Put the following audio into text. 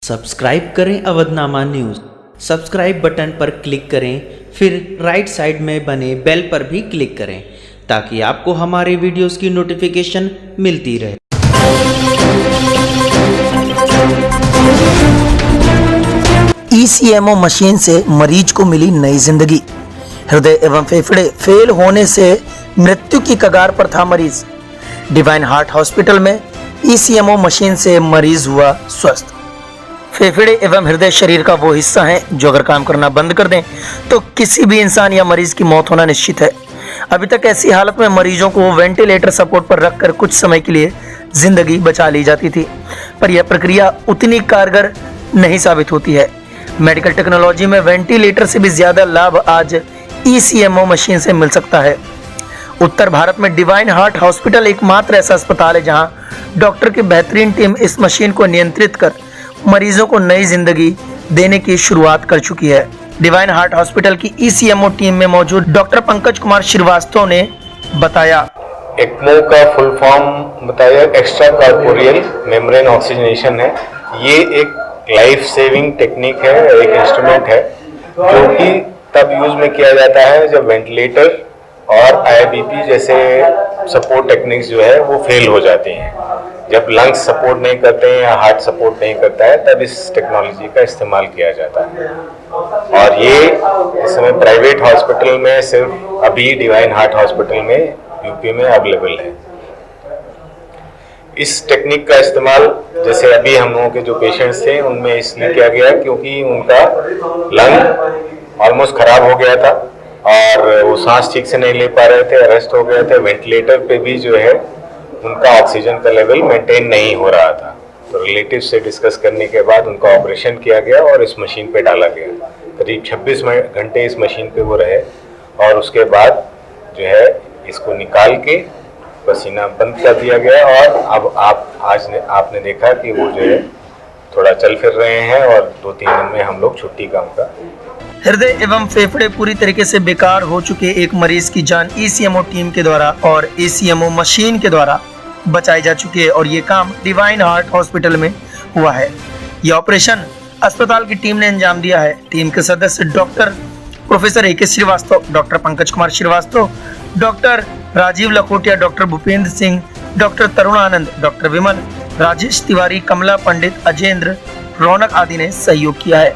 Subscribe करें Avadhnama news. Subscribe button पर click करें, फिर राइट साइड में बने बेल पर भी क्लिक करें ताकि आपको हमारे वीडियोस की नोटिफिकेशन मिलती रहे। ECMO मशीन से मरीज को मिली नई जिंदगी। हृदय एवं फेफड़े फेल होने से मृत्यु की कगार पर था मरीज। डिवाइन हार्ट हॉस्पिटल में ECMO मशीन से मरीज हुआ स्वस्थ। फेफड़े एवं हृदय शरीर का वो हिस्सा है जो अगर काम करना बंद कर दें तो किसी भी इंसान या मरीज की मौत होना निश्चित है। अभी तक ऐसी हालत में मरीजों को वेंटिलेटर सपोर्ट पर रखकर कुछ समय के लिए जिंदगी बचा ली जाती थी, पर यह प्रक्रिया उतनी कारगर नहीं साबित होती है। मेडिकल टेक्नोलॉजी में वेंटिलेटर से भी ज्यादा लाभ आज ECMO मशीन से मिल सकता है। उत्तर भारत में डिवाइन हार्ट हॉस्पिटल एकमात्र ऐसा अस्पताल है जहां डॉक्टर की बेहतरीन टीम इस मशीन को नियंत्रित कर मरीजों को नई जिंदगी देने की शुरुआत कर चुकी है। डिवाइन हार्ट हॉस्पिटल की ECMO टीम में मौजूद डॉक्टर पंकज कुमार श्रीवास्तव ने बताया। एक्मो का फुल फॉर्म बताया एक्स्ट्रा कॉर्पोरियल मेम्ब्रेन ऑक्सीजनेशन है। ये एक लाइफ सेविंग टेक्निक है, एक इंस्ट्रूमेंट है जो कि तब यूज में किया जाता है जब वेंटिलेटर और IVP जैसे सपोर्ट टेक्निक्स जो है वो फेल हो जाती हैं। जब लंग्स सपोर्ट नहीं करते हैं या हार्ट सपोर्ट नहीं करता है तब इस टेक्नोलॉजी का इस्तेमाल किया जाता है। और ये इस समय प्राइवेट हॉस्पिटल में सिर्फ अभी डिवाइन हार्ट हॉस्पिटल में यूपी में अवेलेबल है। इस टेक्निक का इस्तेमाल जैसे अभी हम लोगों के जो पेशेंट्स थे उनमें इसलिए किया गया क्योंकि उनका लंग ऑलमोस्ट खराब हो गया था और वो सांस ठीक से नहीं ले पा रहे थे, अरेस्ट हो गए थे। वेंटिलेटर पे भी जो है उनका ऑक्सीजन का लेवल मेंटेन नहीं हो रहा था, तो रिलेटिव से डिस्कस करने के बाद उनका ऑपरेशन किया गया और इस मशीन पे डाला गया। करीब 26 घंटे इस मशीन पे वो रहे और उसके बाद जो है इसको निकाल के पसीना बंद कर दिया गया और अब आपने देखा कि वो जो है थोड़ा चल फिर रहे हैं और 2-3 दिन में हम लोग छुट्टी का उनका। हृदय एवं फेफड़े पूरी तरीके से बेकार हो चुके एक मरीज की जान ECMO टीम के द्वारा और ECMO मशीन के द्वारा बचाई जा चुकी है और ये काम डिवाइन हार्ट हॉस्पिटल में हुआ है। यह ऑपरेशन अस्पताल की टीम ने अंजाम दिया है। टीम के सदस्य doctor professor AK Srivastava, doctor Pankaj Kumar Srivastava, doctor Rajeev Lakhotia, doctor Bhupendra Singh, doctor Tarun Anand, doctor Vimal, Rajesh Tiwari, Kamla Pandit, Ajendra, Raunak आदि ने सहयोग किया है।